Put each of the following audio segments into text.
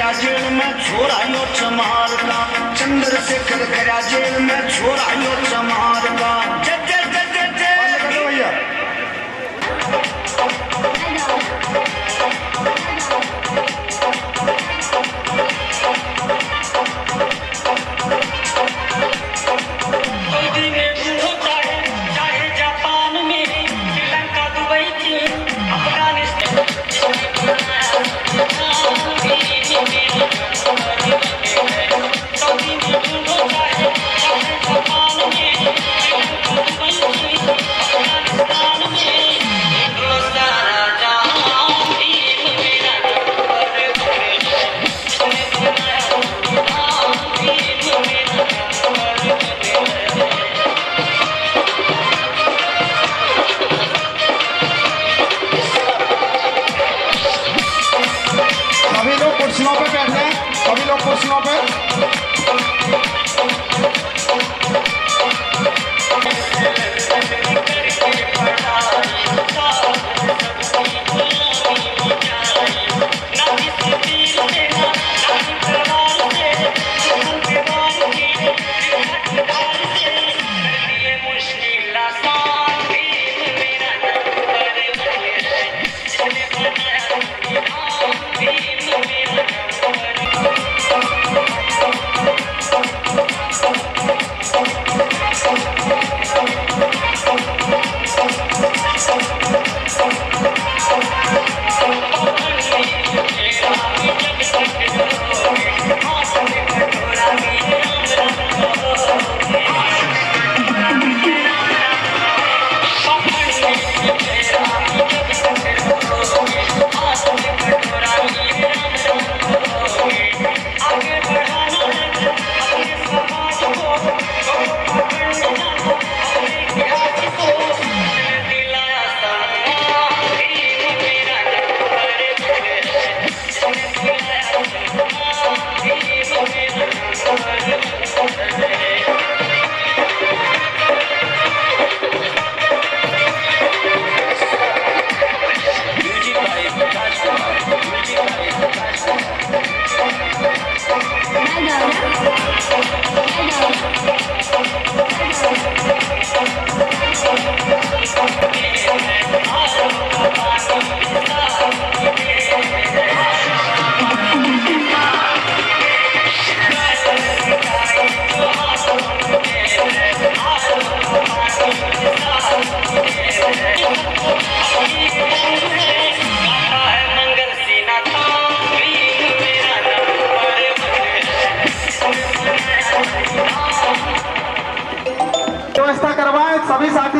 गया जेल में छोराइयो चमार का, चंद्रशेखर गया जेल में छोराइयो चमार का। जय जय जय जय जय भैया। कुर्सियों पे बैठ जाएं, सभी लोग कुर्सियों पे। व्यवस्था करवाएं सभी साथी।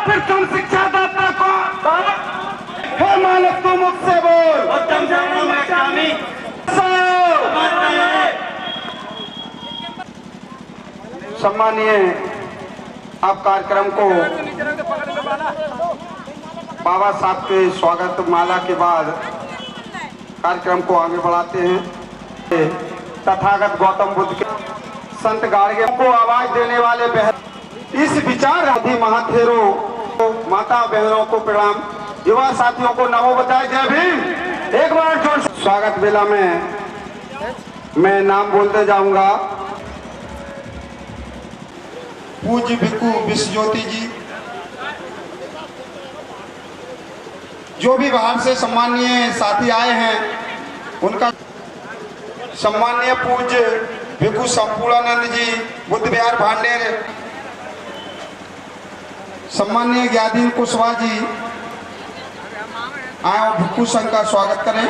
प्रथम शिक्षादाता को हे मालिक तू मुझसे बोल। सम्मानीय आप कार्यक्रम को बाबा साहब के स्वागत माला के बाद कार्यक्रम को आगे बढ़ाते हैं। तथागत गौतम बुद्ध के संत गाड़गे को आवाज देने वाले बहन इस विचार आदि महाथेरों माता बहनों को प्रणाम, युवा साथियों को नमो बताए जय भीम। एक बार जोर स्वागत बेला में मैं नाम बोलते जाऊंगा। पूज्य भिक्खु विश्वज्योति जी, जो भी बाहर से सम्मानीय साथी आए हैं उनका सम्मानीय पूज्य भिक्खु संपूर्णानंद जी बुद्ध विहार भांडेर, सम्मानीय ज्ञादीन कुशवाहा जी आए और भिक्खु संघ का स्वागत करें।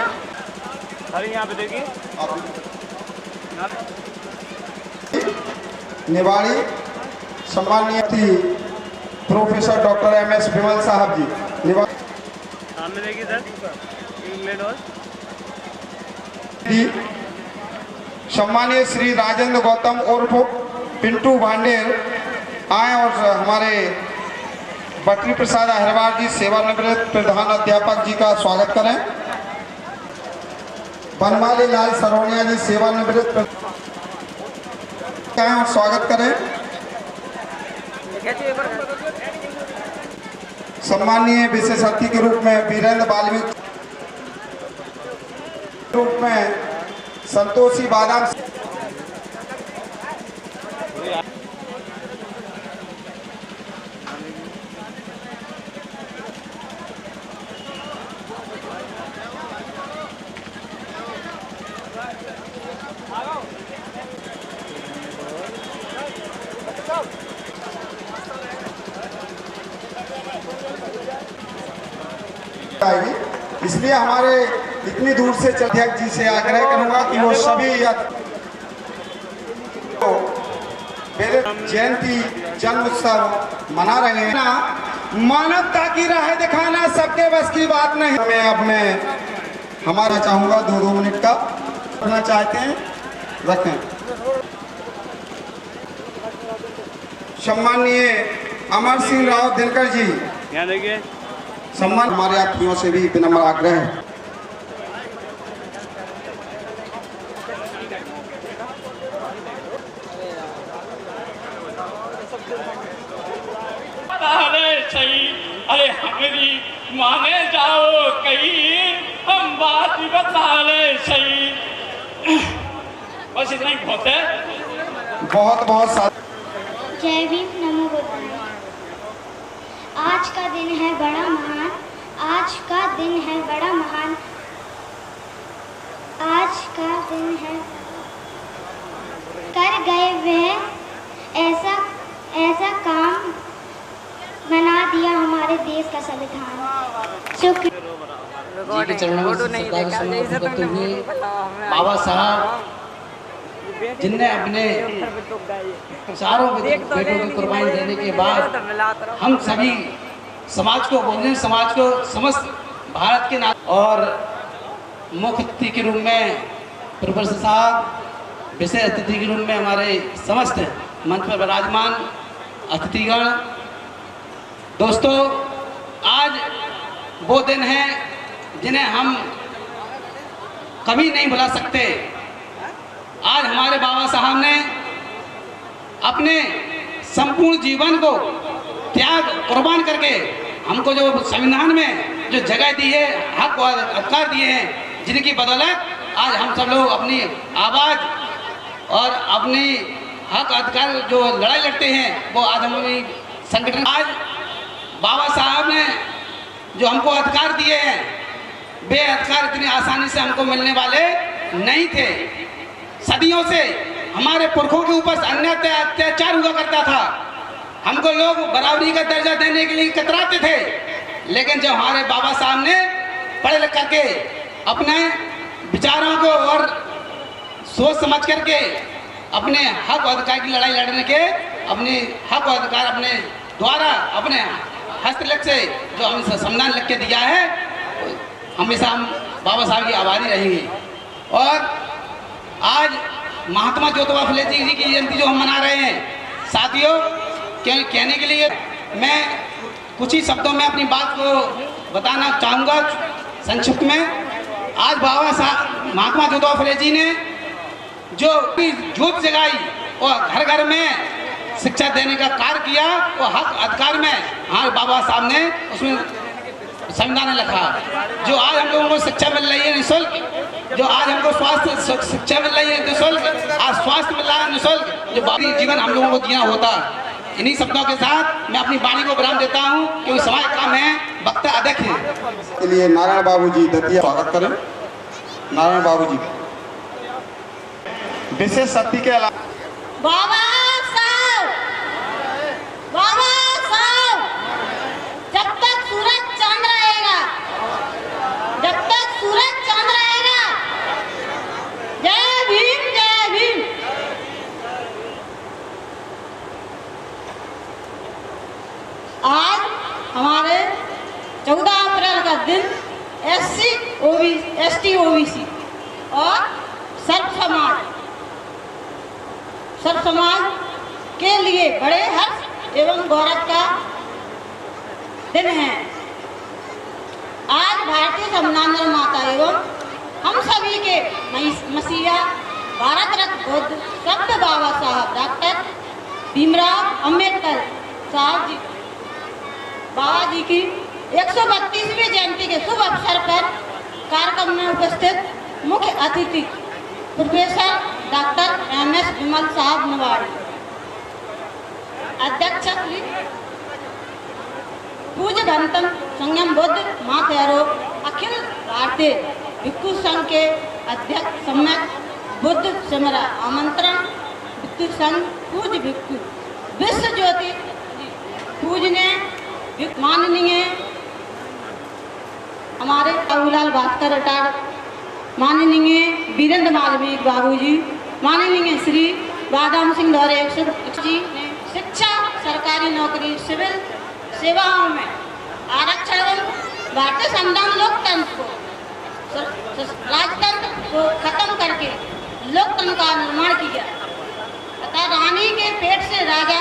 यहाँ पे देखिए निवाड़ी सम्मानीय प्रोफेसर डॉक्टर MS विमल साहब जी सामने देखिए सर। सम्मानीय श्री राजेंद्र गौतम उर्फ पिंटू भांडेर आए और हमारे बकरी प्रसाद अहरवार जी सेवानिवृत्त प्रधान अध्यापक जी का स्वागत करें। बनमाली लाल सरोनिया जी सेवानिवृत्त और स्वागत करें। सम्मानीय विशेष अतिथि के रूप में वीरेंद्र बाल्मीकि रूप में संतोषी बादाम इसलिए हमारे इतनी दूर से अध्यक्ष जी से आग्रह करूंगा कि वो सभी जयंती जन्म उत्सव मना रहे हैं। मानवता की राह दिखाना सबके बस की बात नहीं। मैं हमारा चाहूंगा 2 मिनट का करना चाहते हैं, रखें। सम्मानीय अमर सिंह राव दिनकर जी, यहाँ देखिए। सम्मान हमारे यात्रियों से भी विनम्र आग्रह है। अरे हमारी माने जाओ कहीं हम बात ही बता रहे सही। बस इतना ही बहुत है। बहुत जय भीम, नमो बुद्धाय। आज का दिन है बड़ा महान, आज का दिन है बड़ा महान, आज का दिन है। कर गए वह ऐसा काम बना दिया हमारे देश का संविधान। शुक्रिया। जी के चरणों में श्रद्धा समर्पित करते हुए बाबा साहब जिनने अपने चारों बेटों की कुर्बानी देने के बाद हम सभी समाज को बहुजन समाज को समस्त भारत के नाम और मुख्य अतिथि के रूप में प्रोफेसर साहब, विशेष अतिथि के रूप में हमारे समस्त मंच पर विराजमान अतिथिगण। दोस्तों, आज वो दिन है जिन्हें हम कभी नहीं भुला सकते। आज हमारे बाबा साहब ने अपने संपूर्ण जीवन को त्याग कुर्बान करके हमको जो संविधान में जो जगह दी है, हक और अधिकार दिए हैं, जिनकी बदौलत आज हम सब लोग अपनी आवाज़ और अपनी हक अधिकार जो लड़ाई लड़ते हैं वो आज हमारी संगठन। आज बाबा साहब ने जो हमको अधिकार दिए हैं, वे अधिकार इतनी आसानी से हमको मिलने वाले नहीं थे। सदियों से हमारे पुरखों के ऊपर अन्याय अत्याचार हुआ करता था। हमको लोग बराबरी का दर्जा देने के लिए कतराते थे, लेकिन जब हमारे बाबा साहब ने पढ़े लिख करके अपने विचारों को और सोच समझ करके अपने हक और अधिकार की लड़ाई लड़ने के अपने हक और अधिकार अपने द्वारा अपने हस्तलेख से जो हमें संविधान लिख के दिया है, हमेशा हम बाबा साहब की आभारी रहेंगे। और आज महात्मा ज्योतिबा फुले जी की जयंती जो हम मना रहे हैं, साथियों, कहने के लिए मैं कुछ ही शब्दों में अपनी बात को बताना चाहूँगा संक्षिप्त में। आज बाबा साहब महात्मा ज्योतिबा फुले जी ने जो जोत जगाई और घर घर में शिक्षा देने का कार्य किया, वो हक अधिकार में हमारे बाबा साहब ने उसमें संविधान लिखा। जो आज हम लोगों को शिक्षा मिल रही है निःशुल्क, जो आज हमको स्वास्थ्य शिक्षा मिल रही है निःशुल्क, आज स्वास्थ्य मिल रहा है निःशुल्क, जो बाकी जीवन हम लोगों को जीना होता। इन्हीं शब्दों के साथ मैं अपनी वाणी को विराम देता हूँ, क्योंकि समय कम है, वक्त अधिक है। के लिए नारायण बाबू जी दतिया स्वागत करें। नारायण बाबू जी विशेष शक्ति के अलावा बाबा साहब, जब तक सूरज चांद रहेगा, जब तक सूरज चांद रहेगा, जय भीम, जय भीम। आज हमारे 14 अप्रैल का दिन SC, ST, OBC और सर्व समाज के लिए बड़े हर्ष एवं गौरव का दिन है। आज भारतीय संविधान निर्माता एवं हम सभी के मसीहा भारत रत्न बुद्ध सभ्य बाबा साहब डॉक्टर भीमराव अंबेडकर साहब जी बाबा जी की 132वीं जयंती के शुभ अवसर पर कार्यक्रम में उपस्थित मुख्य अतिथि प्रोफेसर डॉक्टर MS विमल साहब नवाड़ी, अध्यक्ष श्री पूज्य धनतन संयम बुद्ध मातेरो अखिल भारतीय भिक्षु संघ के अध्यक्ष सम्यक बुद्ध सिमरा आमंत्रण भिक्षु संघ पूज्य भिक्षु विश्व ज्योति पूजने माननीय हमारे बाबूलाल भास्कर रिटायर्ड, माननीय वीरेंद्र मालवीय बाबूजी, माननीय श्री बादाम सिंह दौरे जी ने शिक्षा, सरकारी नौकरी, सिविल सेवाओं में आरक्षण, भारतीय संविधान लोकतंत्र को राजतंत्र को खत्म करके लोकतंत्र का निर्माण किया तथा रानी के पेट से राजा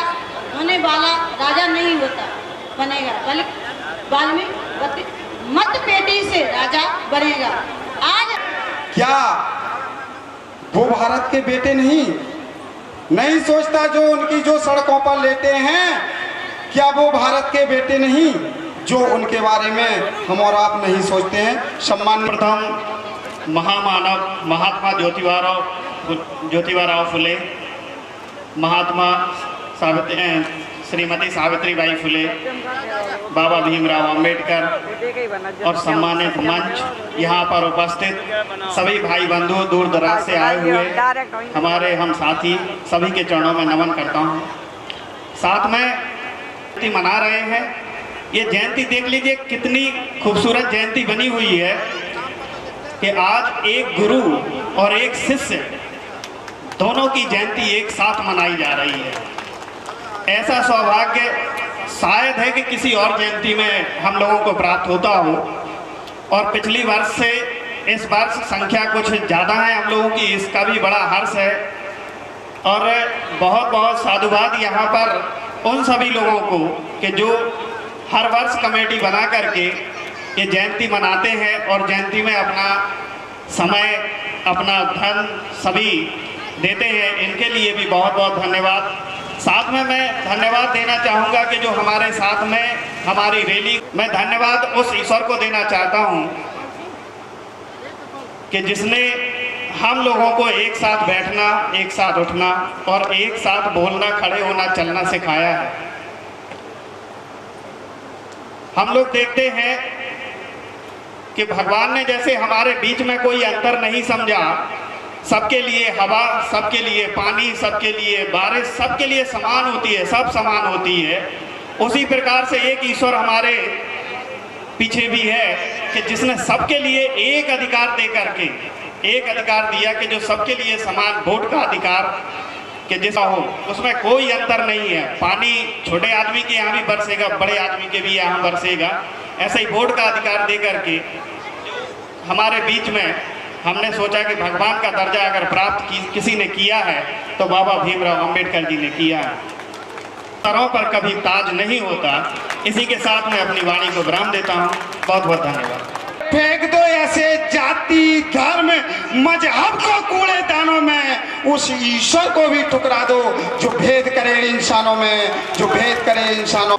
होने वाला राजा नहीं होता बनेगा, बल्कि मत पेटी से राजा बनेगा। आज क्या वो भारत के बेटे नहीं सोचता जो उनकी जो सड़कों पर लेटे हैं, क्या वो भारत के बेटे नहीं जो उनके बारे में हम और आप नहीं सोचते हैं। सम्मान प्रथम महामानव महात्मा ज्योतिबा फुले, महात्मा श्रीमती सावित्रीबाई फुले, बाबा भीमराव अंबेडकर और सम्मानित मंच, यहाँ पर उपस्थित सभी भाई बंधु दूर दराज से आए हुए हमारे हम साथी सभी के चरणों में नमन करता हूँ। साथ में जयंती मना रहे हैं। ये जयंती देख लीजिए कितनी खूबसूरत जयंती बनी हुई है कि आज एक गुरु और एक शिष्य दोनों की जयंती एक साथ मनाई जा रही है। ऐसा सौभाग्य शायद है कि किसी और जयंती में हम लोगों को प्राप्त होता हो, और पिछली वर्ष से इस वर्ष संख्या कुछ ज़्यादा है हम लोगों की, इसका भी बड़ा हर्ष है। और बहुत बहुत साधुवाद यहाँ पर उन सभी लोगों को कि जो हर वर्ष कमेटी बना करके ये जयंती मनाते हैं और जयंती में अपना समय, अपना धन सभी देते हैं। इनके लिए भी बहुत बहुत धन्यवाद। साथ में मैं धन्यवाद देना चाहूँगा कि जो हमारे साथ में हमारी रैली, मैं धन्यवाद उस ईश्वर को देना चाहता हूँ कि जिसने हम लोगों को एक साथ बैठना, एक साथ उठना और एक साथ बोलना, खड़े होना, चलना सिखाया है। हम लोग देखते हैं कि भगवान ने जैसे हमारे बीच में कोई अंतर नहीं समझा, सबके लिए हवा, सबके लिए पानी, सबके लिए बारिश, सबके लिए समान होती है, सब समान होती है। उसी प्रकार से एक ईश्वर हमारे पीछे भी है कि जिसने सबके लिए एक अधिकार दे करके एक अधिकार दिया कि जो सबके लिए समान वोट का अधिकार कि जैसा हो, उसमें कोई अंतर नहीं है। पानी छोटे आदमी के यहाँ भी बरसेगा, बड़े आदमी के भी यहाँ बरसेगा। ऐसे ही वोट का अधिकार दे करके हमारे बीच में हमने सोचा कि भगवान का दर्जा अगर प्राप्त किसी ने किया है तो बाबा भीमराव अंबेडकर जी ने किया है। सरों पर कभी ताज नहीं होता। इसी के साथ मैं अपनी वाणी को विराम देता हूँ। बहुत बहुत धन्यवाद। फेंक दो ऐसे जाति, धर्म, मजहब को कूड़ेदानों में, उस ईश्वर को भी ठुकरा दो जो भेद करे इंसानों में, जो भेद करे इंसानों।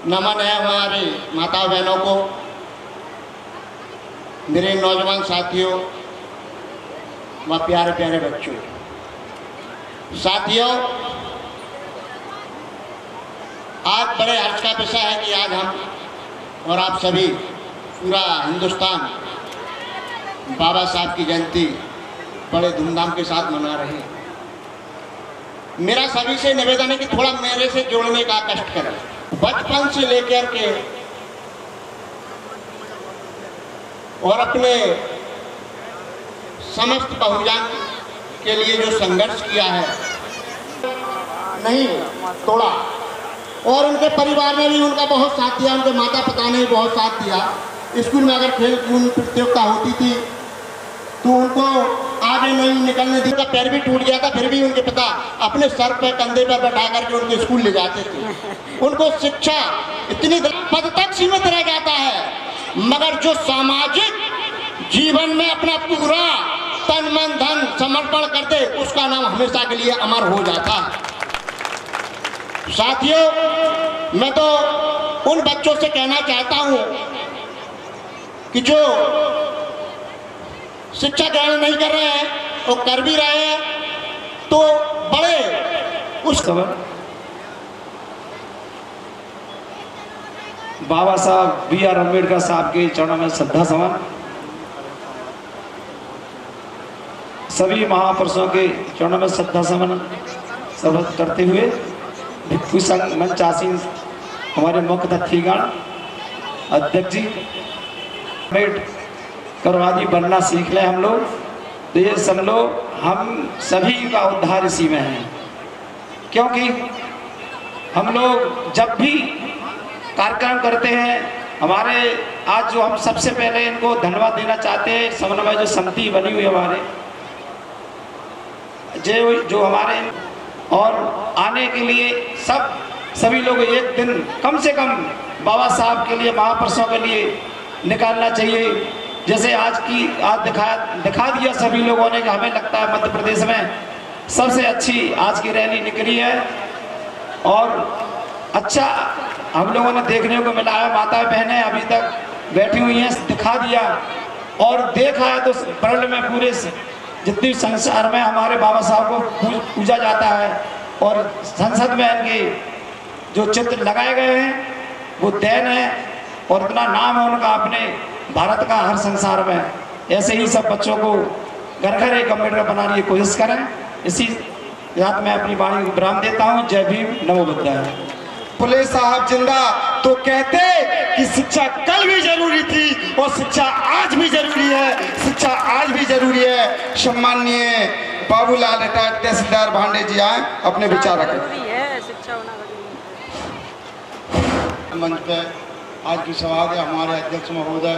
नमन है हमारे माता बहनों को, मेरे नौजवान साथियों व प्यारे प्यारे बच्चों। साथियों, आज बड़े हर्ष का विषय है कि आज हम और आप सभी, पूरा हिंदुस्तान बाबा साहब की जयंती बड़े धूमधाम के साथ मना रहे हैं। मेरा सभी से निवेदन है कि थोड़ा मेरे से जोड़ने का कष्ट करें। बचपन से लेकर के और अपने समस्त बहुजन के लिए जो संघर्ष किया है नहीं तोड़ा, और उनके परिवार ने भी उनका बहुत साथ दिया, उनके माता पिता ने भी बहुत साथ दिया। स्कूल में अगर खेल कूद प्रतियोगिता होती थी तो उनको आगे नहीं निकलने दी, उनका पैर भी टूट गया था, फिर भी उनके पिता अपने सर पे कंधे पर बैठा करके उनको स्कूल ले जाते थे। उनको शिक्षा इतनी पद तक सीमित रह जाता है, मगर जो सामाजिक जीवन में अपना पूरा तन मन धन समर्पण कर दे, उसका नाम हमेशा के लिए अमर हो जाता है। साथियों, मैं तो उन बच्चों से कहना चाहता हूं कि जो शिक्षा ग्रहण नहीं कर रहे हैं और कर भी रहे हैं तो बड़े उस बाबा साहब B.R. अम्बेडकर साहब के चरणों में श्रद्धा सुमन। सभी महापुरुषों के चरणों में श्रद्धा सुमन सर्वत करते हुए भिक्षु संघ मंच आसीन हमारे मुख्य अतिथिगण अध्यक्ष जी अम्बेडकरवादी बनना सीख ले हम लोग, तो ये समझो हम सभी का उद्धार इसी में है। क्योंकि हम लोग जब भी कार्यक्रम करते हैं, हमारे आज जो हम सबसे पहले इनको धन्यवाद देना चाहते हैं, समन्वय जो समिति बनी हुई हमारे जो हमारे और आने के लिए सभी लोग एक दिन कम से कम बाबा साहब के लिए महापुरुषों के लिए निकालना चाहिए। जैसे आज दिखा दिया सभी लोगों ने कि हमें लगता है मध्य प्रदेश में सबसे अच्छी आज की रैली निकली है और अच्छा हम लोगों ने देखने को मिला है। माताएं बहनें अभी तक बैठी हुई हैं, दिखा दिया और देखा है तो वर्ल्ड में पूरे जितनी संसार में हमारे बाबा साहब को पूजा जाता है और संसद में इनके जो चित्र लगाए गए हैं वो देन है और इतना नाम है उनका अपने भारत का हर संसार में। ऐसे ही सब बच्चों को घर घर एक अम्बेडकर बनाने की कोशिश करें। इसी याद में अपनी वाणी को विराम देता हूँ। जय भीम, नमो बुद्धाय। फुले साहब जिंदा तो कहते कि शिक्षा कल भी जरूरी थी और शिक्षा आज भी जरूरी है, शिक्षा आज भी जरूरी है। सम्माननीय बाबूलाल रिटायर्ड तहसीलदार भांडे जी आए अपने विचार रखें। मंच पे आज की सभा के हमारे अध्यक्ष महोदय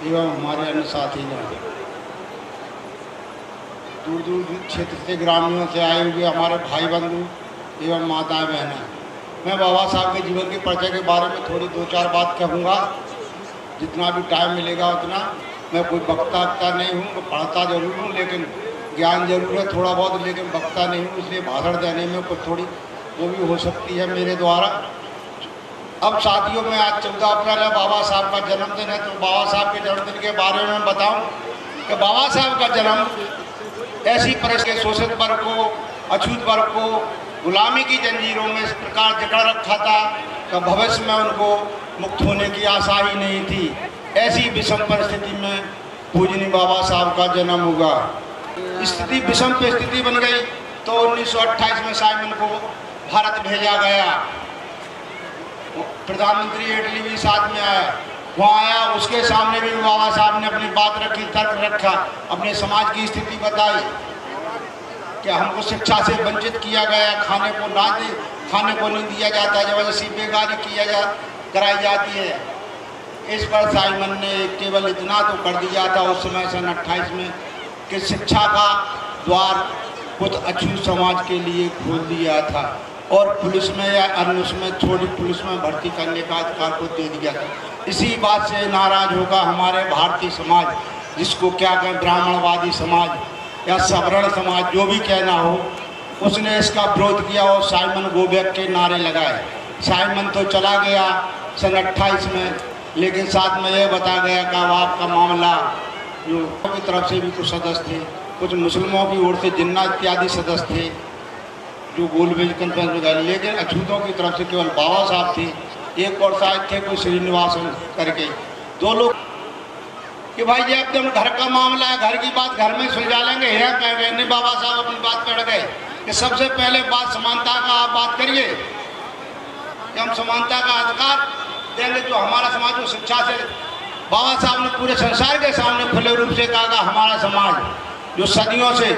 एवं हमारे अन्य साथी दूर दूर क्षेत्र से ग्रामीणों से आए हुए हमारे भाई बंधु एवं माताएं बहनें, मैं बाबा साहब के जीवन के परिचय के बारे में थोड़ी 2-4 बात कहूँगा, जितना भी टाइम मिलेगा उतना। मैं कोई वक्ता नहीं हूँ, मैं पढ़ता जरूर हूँ लेकिन ज्ञान जरूर है थोड़ा बहुत, लेकिन वक्ता नहीं हूँ, इसलिए भाषण देने में कुछ थोड़ी वो भी हो सकती है मेरे द्वारा। अब साथियों में आज 14 अप्रैल है, बाबा साहब का जन्मदिन है, तो बाबा साहब के जन्मदिन के बारे में बताऊँ कि बाबा साहब का जन्म ऐसी परिस्थिति शोषित वर्ग को, अछूत वर्ग को गुलामी की जंजीरों में इस प्रकार जकड़ रखा था कि भविष्य में उनको मुक्त होने की आशा ही नहीं थी। ऐसी विषम परिस्थिति में पूजनीय बाबा साहब का जन्म हुआ। स्थिति विषम पे स्थिति बन गई तो 1928 में साइमन को भारत भेजा गया। प्रधानमंत्री इटली भी साथ में आया, वहाँ आया, उसके सामने भी बाबा साहब ने अपनी बात रखी, तर्क रखा, अपने समाज की स्थिति बताई कि हमको शिक्षा से वंचित किया गया, खाने को नहीं दिया जाता, जबरदस्ती बेगारी कराई जाती है। इस पर साइमन ने केवल इतना तो कर दिया था उस समय सन 28 में कि शिक्षा का द्वार कुछ अछूत समाज के लिए खोल दिया था और पुलिस में या अन्य उसमें छोटी पुलिस में भर्ती करने का अधिकार को दे दिया था। इसी बात से नाराज होगा हमारे भारतीय समाज, जिसको क्या कहें ब्राह्मणवादी समाज या सवर्ण समाज जो भी कहना हो, उसने इसका विरोध किया और साइमन गो बैक के नारे लगाए। साइमन तो चला गया सन 28 में, लेकिन साथ में यह बता गया कि अब आपका मामला जो की तरफ से भी कुछ सदस्य थे, कुछ मुस्लिमों की ओर से जिन्ना इत्यादि सदस्य थे जो गोलमेज कॉन्फ्रेंस में गए, लेकिन अछूतों की तरफ से केवल बाबा साहब थे, एक और शायद थे कोई श्रीनिवासन करके, 2 लोग कि भाई ये अब तुम घर का मामला है, घर की बात घर में सुलझा लेंगे। यह कह गए नहीं, बाबा साहब अपनी बात पे अड़ गए कि सबसे पहले बात समानता का आप बात करिए कि हम समानता का अधिकार देंगे। जो हमारा समाज जो शिक्षा से बाबा साहब ने पूरे संसार के सामने खुले रूप से कहा, हमारा समाज जो सदियों से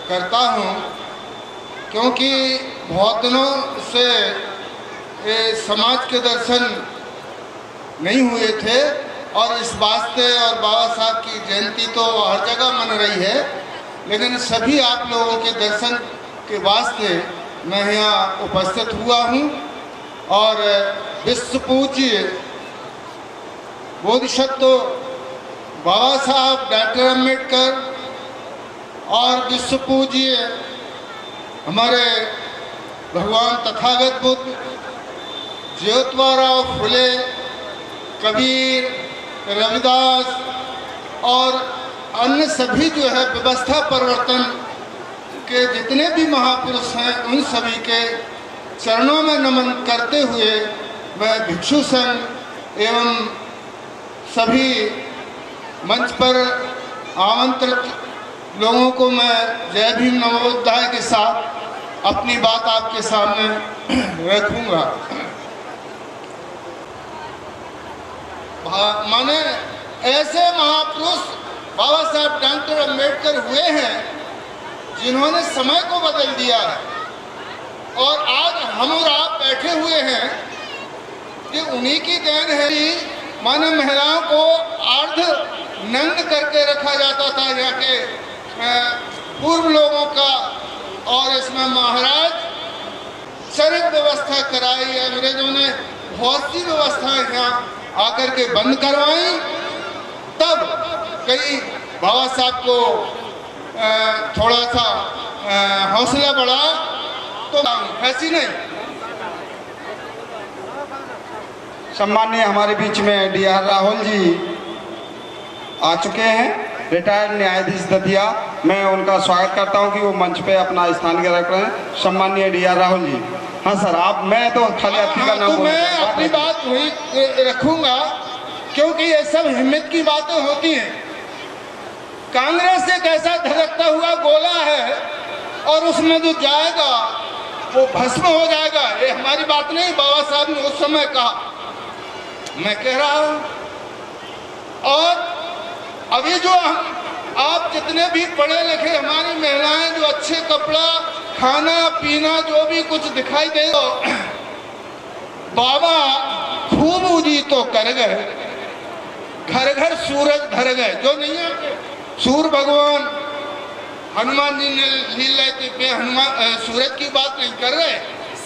करता हूँ, क्योंकि बहुत दिनों से ये समाज के दर्शन नहीं हुए थे और इस वास्ते, और बाबा साहब की जयंती तो हर जगह मन रही है, लेकिन सभी आप लोगों के दर्शन के वास्ते मैं यहाँ उपस्थित हुआ हूँ। और विश्व पूज्य बोधिसत्व बाबा साहब डॉक्टर अम्बेडकर और विश्व पूज्य हमारे भगवान तथागत बुद्ध, ज्योतिबा फुले, कबीर, रविदास और अन्य सभी जो है व्यवस्था परिवर्तन के जितने भी महापुरुष हैं, उन सभी के चरणों में नमन करते हुए मैं भिक्षु संघ एवं सभी मंच पर आमंत्रित लोगों को मैं जय भीम नमोबुद्धाय के साथ अपनी बात आपके सामने रखूंगा। माने ऐसे महापुरुष बाबा साहब डॉक्टर अम्बेडकर हुए हैं जिन्होंने समय को बदल दिया है, और आज हम और आप बैठे हुए हैं कि उन्हीं की देन है। माने महिलाओं को अर्ध नग्न करके रखा जाता था यहाँ के पूर्व लोगों का, और इसमें महाराज चरक व्यवस्था कराई। अंग्रेजों ने बहुत सी व्यवस्थाएं यहाँ आकर के बंद करवाई, तब कई बाबा साहब को थोड़ा सा हौसला बढ़ा, तो ऐसी नहीं। सम्माननीय हमारे बीच में डी.आर. राहुल जी आ चुके हैं, रिटायर्ड न्यायाधीश दतिया। मैं उनका स्वागत करता हूं कि वो मंच पे अपना स्थान रख रहे हैं। सम्माननीय डी.आर. राहुल जी। हाँ सर, आप, मैं तो खाली आपकी का नाम, तो मैं अपनी बात वही रखूंगा, क्योंकि ये सब हिम्मत की बातें होती हैं। कांग्रेस एक ऐसा धड़कता हुआ गोला है और उसमें जो जाएगा वो भस्म हो जाएगा। ये हमारी बात नहीं, बाबा साहब ने उस समय कहा, मैं कह रहा हूं। और अभी जो आप जितने भी पढ़े लिखे हमारी महिलाएं जो अच्छे कपड़ा, खाना पीना जो भी कुछ दिखाई दे, बाबा खूब उजी तो कर गए, घर घर सूरज धर गए। जो नहीं है सूर्य भगवान हनुमान जी ने लीला पे हनुमान सूरज की बात नहीं कर रहे,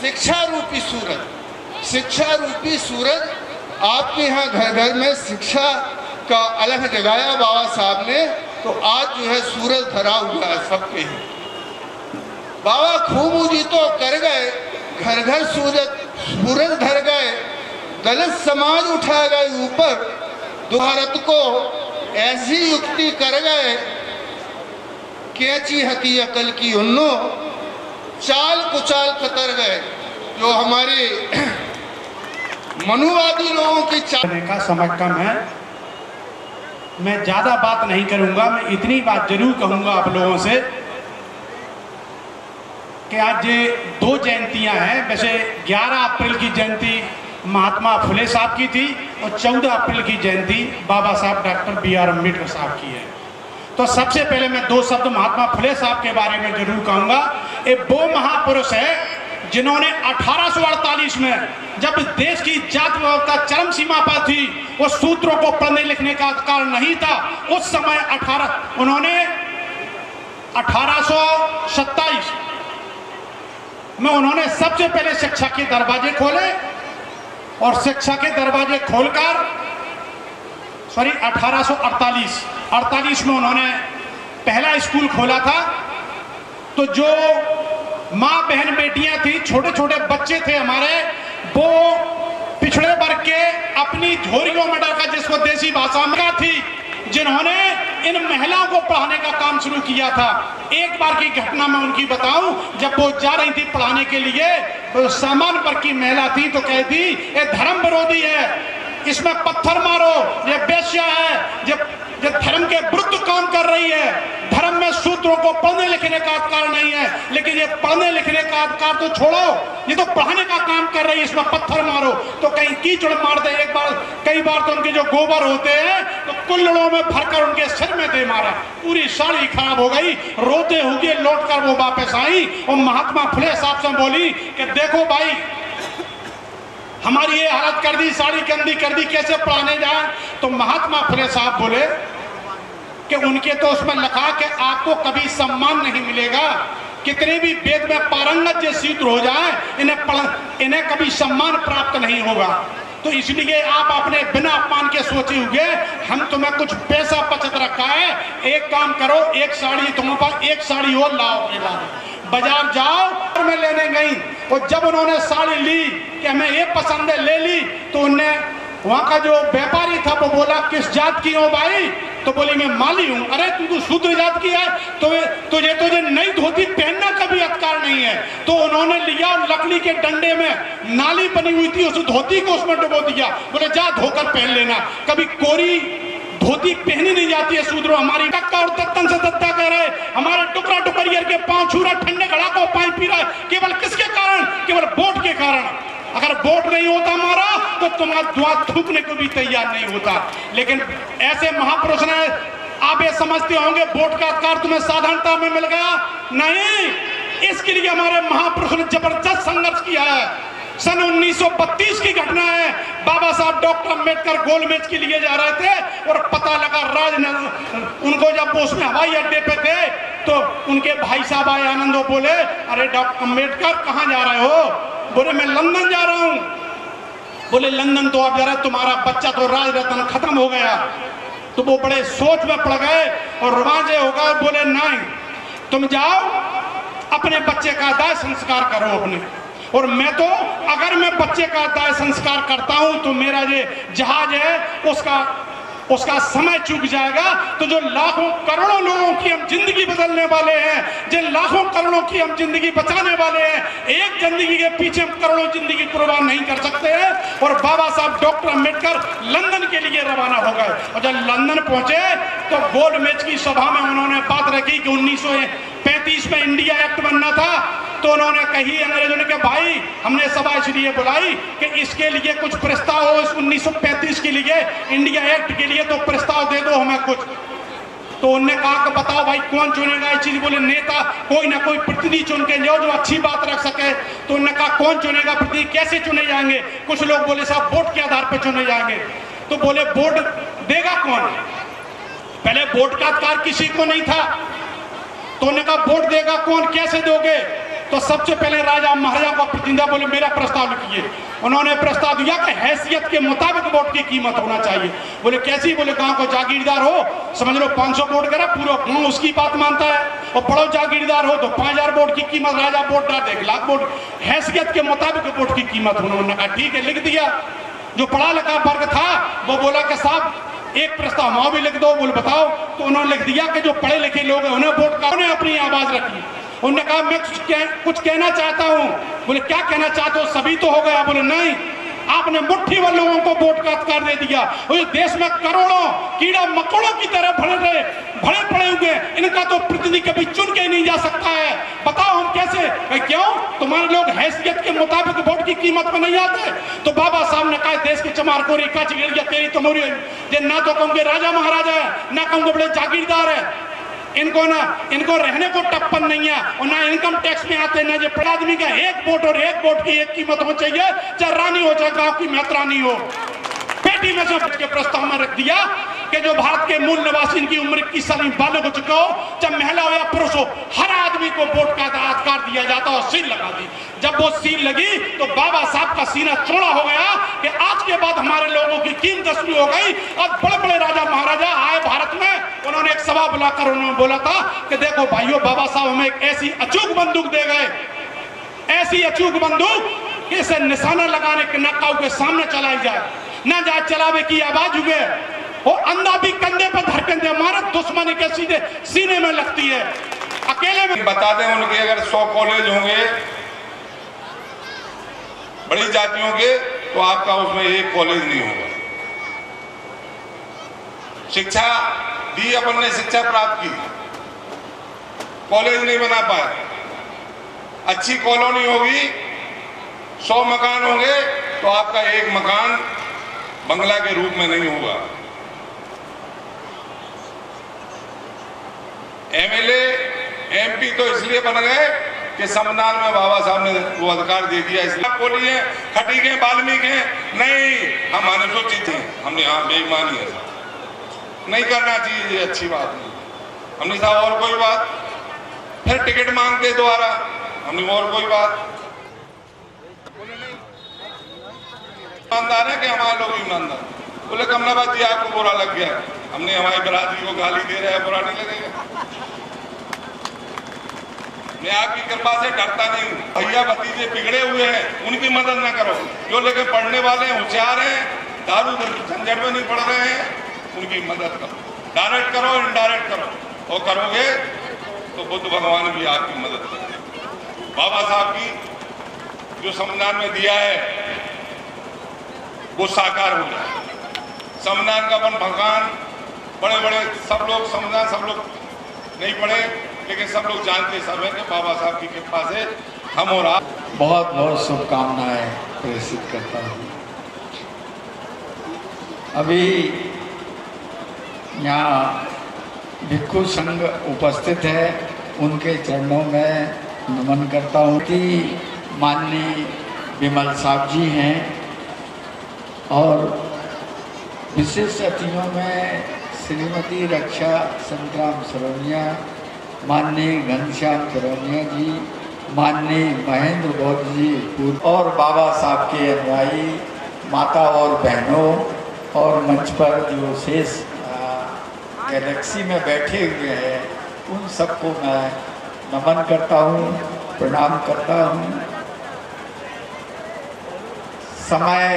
शिक्षा रूपी सूरज, शिक्षा रूपी सूरज आपके यहाँ घर घर में शिक्षा का अलग जगाया बाबा साहब ने, तो आज जो है सूरज धरा हुआ है सबके ही। बाबा खूब उजी तो कर गए, घर घर सूरज धर गए, दलित समाज उठा गए ऊपर, भारत को ऐसी युक्ति कर गए, कैची हती अकल की उन्नो, चाल कुचाल कतर गए। जो हमारे मनुवादी लोगों की चाल का समय कम है, मैं ज़्यादा बात नहीं करूंगा। मैं इतनी बात जरूर कहूंगा आप लोगों से कि आज ये 2 जयंतियां हैं। वैसे 11 अप्रैल की जयंती महात्मा फुले साहब की थी और 14 अप्रैल की जयंती बाबा साहब डॉक्टर B.R. अम्बेडकर साहब की है। तो सबसे पहले मैं 2 शब्द महात्मा फुले साहब के बारे में जरूर कहूंगा। ये वो महापुरुष है जिन्होंने 1848 में, जब देश की जाति व्यवस्था चरम सीमा पर थी, वो सूत्रों को पढ़ने लिखने का अधिकार नहीं था, उस समय उन्होंने 1827 में उन्होंने सबसे पहले शिक्षा के दरवाजे खोले, और शिक्षा के दरवाजे खोलकर 1848 में उन्होंने पहला स्कूल खोला था। तो जो माँ बहन बेटियां थी, छोटे छोटे बच्चे थे हमारे, वो पिछड़े वर्ग के अपनी झोरियों में डालकर, जिसको देसी भाषा में थी, जिन्होंने इन महिलाओं को पढ़ाने का काम शुरू किया था। एक बार की घटना मैं उनकी बताऊं, जब वो जा रही थी पढ़ाने के लिए, तो सामान्य वर्ग की महिला थी, तो कहती ये धर्म विरोधी है, इसमें पत्थर मारो, ये वेश्या है, जब धर्म के विरुद्ध काम कर रही है, धर्म में सूत्रों को पढ़ने लिखने लिखने का अधिकार नहीं है, लेकिन ये पढ़ने लिखने का अधिकार तो छोड़ो, ये तो पढ़ाने का काम कर रही है। इसमें पत्थर मारो तो कहीं कीचड़ मार दे, एक बार कई बार तो उनके जो गोबर होते हैं तो कुल्लड़ों में भरकर उनके सिर में दे मारा, पूरी साड़ी खराब हो गई। रोते हुए लौट कर वो वापस आई और महात्मा फुले साहब से बोली कि देखो भाई, हमारी ये हालत कर दी, साड़ी गंदी कर दी, कैसे पढ़ाने जाए। तो महात्मा फुले साहब बोले कि उनके तो उसमें लिखा कि आपको कभी सम्मान नहीं मिलेगा, कितने भी वेद में पारंगत जो सूत्र हो जाए इन्हें कभी सम्मान प्राप्त नहीं होगा। तो इसलिए आप अपने बिना अपमान के सोचे हुए हम तुम्हें कुछ पैसा बचत रखा है, एक काम करो, एक साड़ी तुम्हारे पास एक साड़ी और लाओ, बाजार जाओ। और मैं लेने गई और जब उन्होंने साड़ी ली कि हमें ये पसंद है, ले ली, तो उन्हें वहां का जो व्यापारी था वो बोला किस जात की हो भाई? तो बोली मैं माली हूँ। अरे तू शूद्र जात की है तो तुझे नई धोती पहनना का भी अधिकार नहीं है। तो उन्होंने लिया और लकड़ी के डंडे में नाली बनी हुई थी, उस धोती को उसमें डुबो दिया, बोले जा धोकर पहन लेना। कभी कोरी धोती पहनी नहीं जाती है शूद्रों, हमारी टक्का और तत्तन से दत्ता कह रहे, हमारे टुकड़ा टुकड़ियर के पांव छूरा ठंडे घड़ा को पानी पी रहा है, केवल किसके कारण? केवल वोट के कारण। अगर वोट नहीं होता हमारा तो तुम्हारा दुआ थूकने को भी तैयार नहीं होता। लेकिन ऐसे महापुरुष ने, आप ये समझते होंगे वोट का अधिकार तुम्हें साधारणता में मिल गया, नहीं, इसके लिए हमारे महापुरुष ने जबरदस्त संघर्ष किया है। सन 1932 की घटना है, बाबा साहब डॉक्टर अम्बेडकर गोलमेज के लिए जा रहे थे और पता लगा उनको जब वो उसमें हवाई अड्डे पे थे तो उनके भाई साहब आए आनंद, बोले अरे डॉक्टर अम्बेडकर कहाँ जा रहे हो? बोले मैं लंदन जा रहा हूँ। बोले लंदन तो आप जा रहे, तुम्हारा बच्चा तो राज रत्न खत्म हो गया। तो वो बड़े सोच में पड़ गए और रवाजे हो गए। बोले नहीं, तुम जाओ अपने बच्चे का दाह संस्कार करो अपने, और मैं तो अगर मैं बच्चे का दाह संस्कार करता हूं तो मेरा ये जहाज है उसका समय चूक जाएगा। तो जो लाखों करोड़ों लोगों की हम जिंदगी बदलने वाले हैं, जिन लाखों करोड़ों की हम जिंदगी बचाने वाले हैं, एक जिंदगी के पीछे हम करोड़ों जिंदगी कुर्बान नहीं कर सकते हैं। और बाबा साहब डॉक्टर अम्बेडकर लंदन के लिए रवाना हो गए और जब लंदन पहुंचे तो गोलमेज की सभा में उन्होंने बात रखी कि 1935 में इंडिया एक्ट बनना था। तो उन्होंने कही अंग्रेजों ने कि भाई हमने सभा इसलिए बुलाई कि इसके लिए कुछ प्रस्ताव हो, इस 1935 के लिए इंडिया एक्ट के लिए तो प्रस्ताव दे दो हमें कुछ। तो उन्होंने कहा कि बताओ भाई कौन चुनेगा ये चीज? बोले नेता कोई ना कोई प्रतिनिधि चुन के जो अच्छी बात रख सके। तो उन्होंने कहा कौन चुनेगा प्रतिनिधि, कैसे चुने जाएंगे? कुछ लोग बोले साहब वोट के आधार पर चुने जाएंगे। तो बोले वोट देगा कौन? पहले वोट का अधिकार किसी को नहीं था, तो उन्होंने कहा वोट देगा कौन, कैसे दोगे? तो सबसे पहले राजा महाराजा का प्रतिनिधि बोले मेरा प्रस्ताव लिखिए। उन्होंने प्रस्ताव दिया कि हैसियत के मुताबिक वोट की कीमत होना चाहिए। बोले कैसी? बोले गांव को जागीरदार हो, समझ लो 500 वोट करा, पूरा गांव उसकी बात मानता है, और बड़ो जागीरदार हो तो 5000 वोट की कीमत, राजा वोट डाल 1 लाख वोट, हैसियत के मुताबिक वोट की कीमत। उन्होंने कहा ठीक है, लिख दिया। जो पढ़ा लिखा वर्ग था वो बोला कि साहब एक प्रस्ताव वहां भी लिख दो। बोले बताओ। तो उन्होंने लिख दिया कि जो पढ़े लिखे लोग हैं उन्हें वोट का, उन्हें अपनी आवाज रखी। उन्होंने कहा मैं कुछ कहना चाहता हूं। बोले क्या कहना चाहते हो? सभी तो हो गया। बोले नहीं, आपने मुट्ठी भर लोगों को वोट का अधिकार दे दिया। और इस देश में करोड़ों कीड़ा मकोड़ों की तरह भरे पड़े हुए, इनका तो प्रतिनिधि कभी चुन के ही नहीं जा सकता है। बताओ हम कैसे? क्यों? तुम्हारे लोग हैसियत के मुताबिक वोट की कीमत में नहीं आते। तो बाबा साहब ने कहा देश के चमार को रिका चिड़िया तेरी तुम्हारी, ना तो कहूंगे राजा महाराजा है, ना कहूंगे बड़े जागीरदार है, इनको रहने को टप्पन नहीं है, और ना इनकम टैक्स में आते, ना ये बड़ा आदमी का एक वोट और एक वोट की एक कीमत हो चाहिए, चाहे रानी हो चाहे गांव की मेहतरानी हो। पेटी में से के प्रस्ताव में रख दिया कि जो भारत के मूल निवासी, इनकी उम्र 21 साल बालक हो चुका हो, चाहे महिला हो या पुरुष हो, हर आदमी को वोट का अधिकार दिया जाता और सील लगा दी। जब वो सील लगी तो बाबा साहब का सीना चौड़ा हो गया कि आज के बाद हमारे लोगों की कीमत शुरू हो गई। और बड़े बड़े राजा महाराजा आए भारत में, उन्होंने एक सभा बुलाकर उन्होंने बोला था कि देखो भाइयों, बाबा साहब हमें एक ऐसी अचूक बंदूक दे गए, ऐसी अचूक बंदूक कि इसे निशाना लगाने के नकाऊ के सामने चलाई जाए, ना जाए चलावे की आवाज हुए, और अंधा भी कंधे पर धड़कन दे, हमारे दुश्मन के सीधे सीने में लगती है। अकेले में बता दें, उनके अगर 100 कॉलेज होंगे बड़ी जातियों के, तो आपका उसमें एक कॉलेज नहीं होगा। शिक्षा दी, अपन ने शिक्षा प्राप्त की, कॉलेज नहीं बना पाए। अच्छी कॉलोनी होगी, 100 मकान होंगे तो आपका एक मकान बंगला के रूप में नहीं होगा। एमएलए एमपी तो इसलिए बन गए कि संविधान में बाबा साहब ने वो अधिकार दे दिया, इसलिए आप बोलिए खटीक हैं, वाल्मीकि हैं, नहीं हम अनुसूचित हैं, हमने हाँ बेईमानी है, नहीं करना चाहिए, ये अच्छी बात नहीं। हमने साहब और कोई बात, फिर टिकट मांगते दोबारा, हमने और कोई बात, ईमानदार है कि हमारे लोग ईमानदार। बोले कमलाबाद जी आपको बुरा लग गया, हमने हमारी बरादरी को गाली दे रहे हैं, बुरा नहीं लगेगा। मैं आपकी कृपा से डरता नहीं हूँ। भैया भतीजे बिगड़े हुए हैं, उनकी मदद ना करो। जो लेके पढ़ने वाले हैं, होशियार हैं, दारू झंझट में नहीं पड़ रहे हैं, उनकी मदद करो। डायरेक्ट करो, इनडायरेक्ट करो, और करोगे तो बुद्ध भगवान भी आपकी मदद करेंगे। बाबा साहब की जो संविधान में दिया है वो साकार हो जाए। संविधान का अपन भगवान बड़े बड़े सब लोग संविधान सब लोग नहीं पढ़े, लेकिन सब लोग जानते सब है कि बाबा साहब की कृपा से हम और आप बहुत बहुत शुभकामनाएं प्रेषित करता हूँ। अभी यहाँ भिक्षु संघ उपस्थित है, उनके चरणों में नमन करता हूँ कि माननीय विमल साहब जी हैं और विशेष अतिथियों में श्रीमती रक्षा संतराम सरोनिया, माननीय घनश्याम सरोनिया जी, माननीय महेंद्र बौद्ध जी और बाबा साहब के अनुयायी माता और बहनों और मंच पर जो शेष गैलेक्सी में बैठे हुए हैं उन सबको मैं नमन करता हूँ, प्रणाम करता हूँ। समय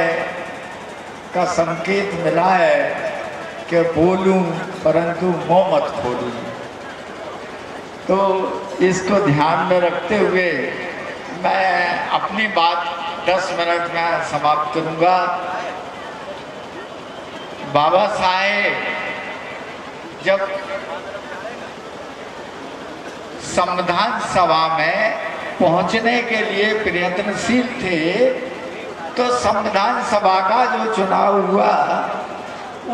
का संकेत मिला है कि बोलूं परंतु मुँह मत खोलूं, तो इसको ध्यान में रखते हुए मैं अपनी बात 10 मिनट में समाप्त करूंगा। बाबा साहेब जब संविधान सभा में पहुंचने के लिए प्रयत्नशील थे तो संविधान सभा का जो चुनाव हुआ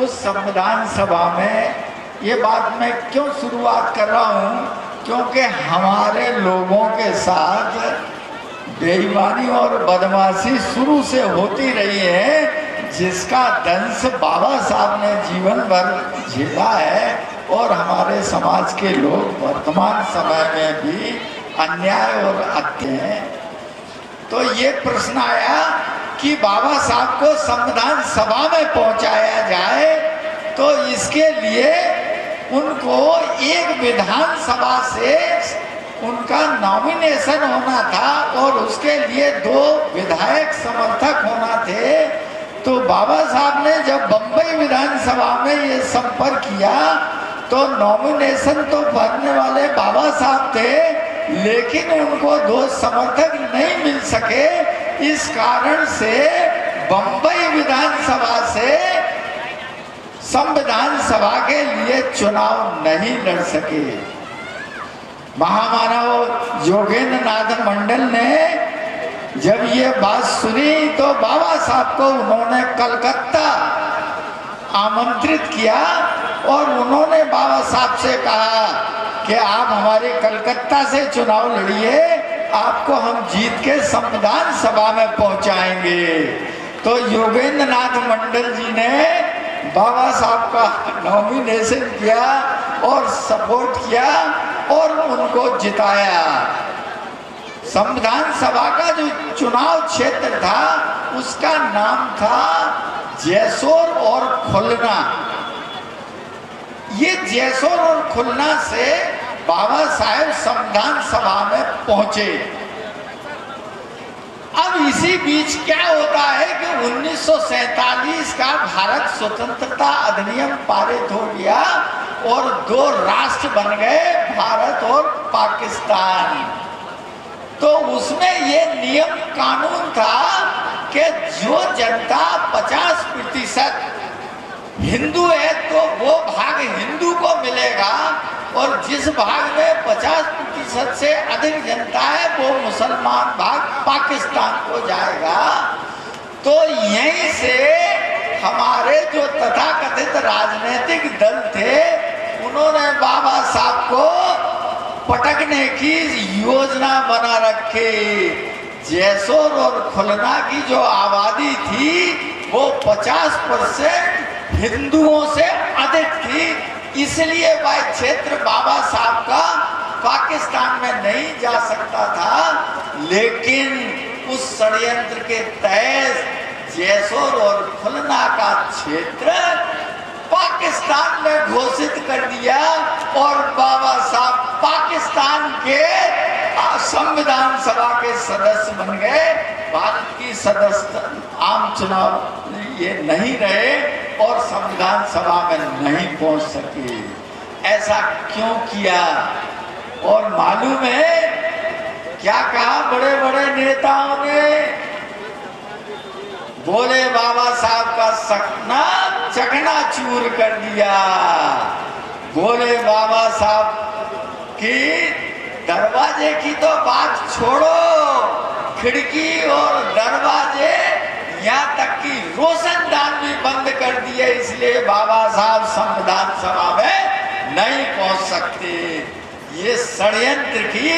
उस संविधान सभा में, ये बात मैं क्यों शुरुआत कर रहा हूँ, क्योंकि हमारे लोगों के साथ बेईमानी और बदमाशी शुरू से होती रही है, जिसका दंश बाबा साहब ने जीवन भर झेला है और हमारे समाज के लोग वर्तमान समय में भी अन्याय और अत्याचार हैं। तो ये प्रश्न आया कि बाबा साहब को संविधान सभा में पहुंचाया जाए, तो इसके लिए उनको एक विधानसभा से उनका नॉमिनेशन होना था और उसके लिए 2 विधायक समर्थक होना थे। तो बाबा साहब ने जब बम्बई विधानसभा में ये संपर्क किया तो नॉमिनेशन तो भरने वाले बाबा साहब थे, लेकिन उनको 2 समर्थक नहीं मिल सके। इस कारण से बम्बई विधानसभा से संविधान सभा के लिए चुनाव नहीं लड़ सके। महामानव योगेंद्र नाथ मंडल ने जब ये बात सुनी तो बाबा साहब को उन्होंने कलकत्ता आमंत्रित किया और उन्होंने बाबा साहब से कहा कि आप हमारे कलकत्ता से चुनाव लड़िए, आपको हम जीत के संविधान सभा में पहुंचाएंगे। तो योगेंद्र नाथ मंडल जी ने बाबा साहब का नॉमिनेशन किया और सपोर्ट किया और उनको जिताया। संविधान सभा का जो चुनाव क्षेत्र था उसका नाम था जैसोर और खुलना। ये जैसोर और खुलना से बाबा साहेब संविधान सभा में पहुंचे। अब इसी बीच क्या होता है कि 1947 का भारत स्वतंत्रता अधिनियम पारित हो गया और 2 राष्ट्र बन गए, भारत और पाकिस्तान। तो उसमें ये नियम कानून था कि जो जनता 50% हिंदू है तो वो भाग हिंदू को मिलेगा और जिस भाग में 50% प्रतिशत से अधिक जनता है वो मुसलमान भाग पाकिस्तान को जाएगा। तो यहीं से हमारे जो तथाकथित राजनीतिक दल थे उन्होंने बाबा साहब को पटकने की योजना बना रखी। जैसोर और खुलना की जो आबादी थी वो 50% हिंदुओं से अधिक थी, इसलिए वह क्षेत्र बाबा साहब का पाकिस्तान में नहीं जा सकता था। लेकिन उस षड्यंत्र के तहत जैसोर और खुलना का क्षेत्र पाकिस्तान में घोषित कर दिया और बाबा साहब पाकिस्तान के संविधान सभा के सदस्य बन गए। भारत की सदस्य आम चुनाव ये नहीं रहे और संविधान सभा में नहीं पहुंच सके। ऐसा क्यों किया? और मालूम है क्या कहा बड़े बड़े नेताओं ने? बोले बाबा साहब का सपना चकनाचूर कर दिया। बोले बाबा साहब की दरवाजे की तो बात छोड़ो, खिड़की और दरवाजे यहाँ तक कि रोशनदान भी बंद कर दिए, इसलिए बाबा साहब संविधान सभा में नहीं पहुंच सकते। ये षड्यंत्र की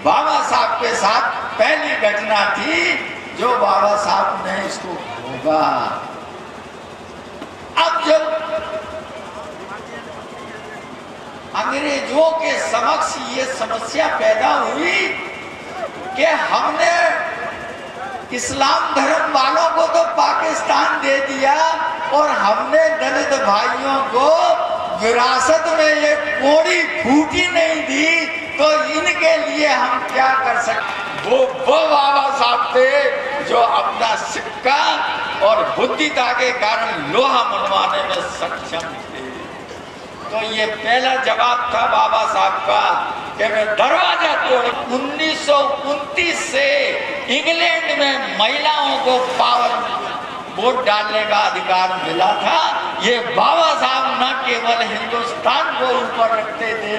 बाबा साहब के साथ पहली घटना थी जो बाबा साहब ने इसको भोगा। अब जब अंग्रेजों के समक्ष ये समस्या पैदा हुई कि हमने इस्लाम धर्म वालों को तो पाकिस्तान दे दिया और हमने दलित भाइयों को विरासत में ये कोड़ी फूटी नहीं दी, तो इनके लिए हम क्या कर सकते? वो बाबा साहब थे जो अपना सिक्का और बुद्धिता के कारण लोहा मनवाने में सक्षम थे। तो ये पहला जवाब था बाबा साहब का कि मैं दरवाजा तोड़। 1929 से इंग्लैंड में महिलाओं को पावर वोट डालने का अधिकार मिला था। ये बाबा साहब न केवल हिंदुस्तान को ऊपर रखते थे,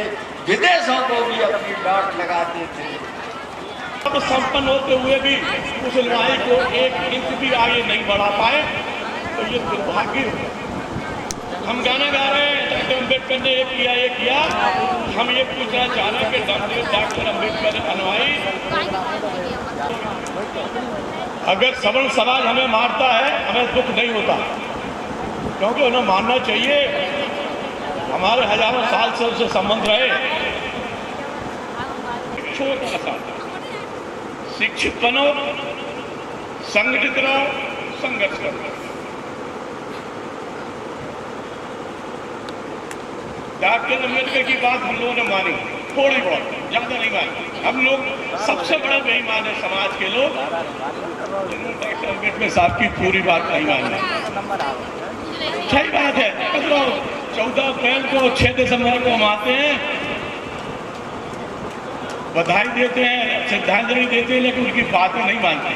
विदेशों को भी अपनी डांट लगाते थे। अब संपन्न होते हुए भी उस लड़ाई को एक इंच भी आगे नहीं बढ़ा पाए, तो ये दुर्भाग्य। हम गाना गा रहे हैं डॉक्टर अम्बेडकर ने ये किया। हम ये पूछना चाह रहे हैं कि डॉक्टर अम्बेडकर अनुयायी अगर सवर्ण समाज हमें मारता है हमें दुख नहीं होता, क्योंकि उन्हें मानना चाहिए। हमारे हजारों साल से उनसे संबंध रहे। छोटा सा शिक्षित बनो, संगठित रहो, संघर्ष करो। डॉक्टर अम्बेडकर की बात हम लोगों ने मानी, थोड़ी बहुत, ज्यादा नहीं मानी। हम लोग सबसे बड़े बेईमान है समाज के लोग, डॉक्टर अम्बेडकर साहब की पूरी बात नहीं मानी। सही बात है। 14 अप्रैल को 6 दिसंबर को हम आते हैं, बधाई देते हैं, श्रद्धांजलि देते हैं, लेकिन उनकी बातें नहीं मानते।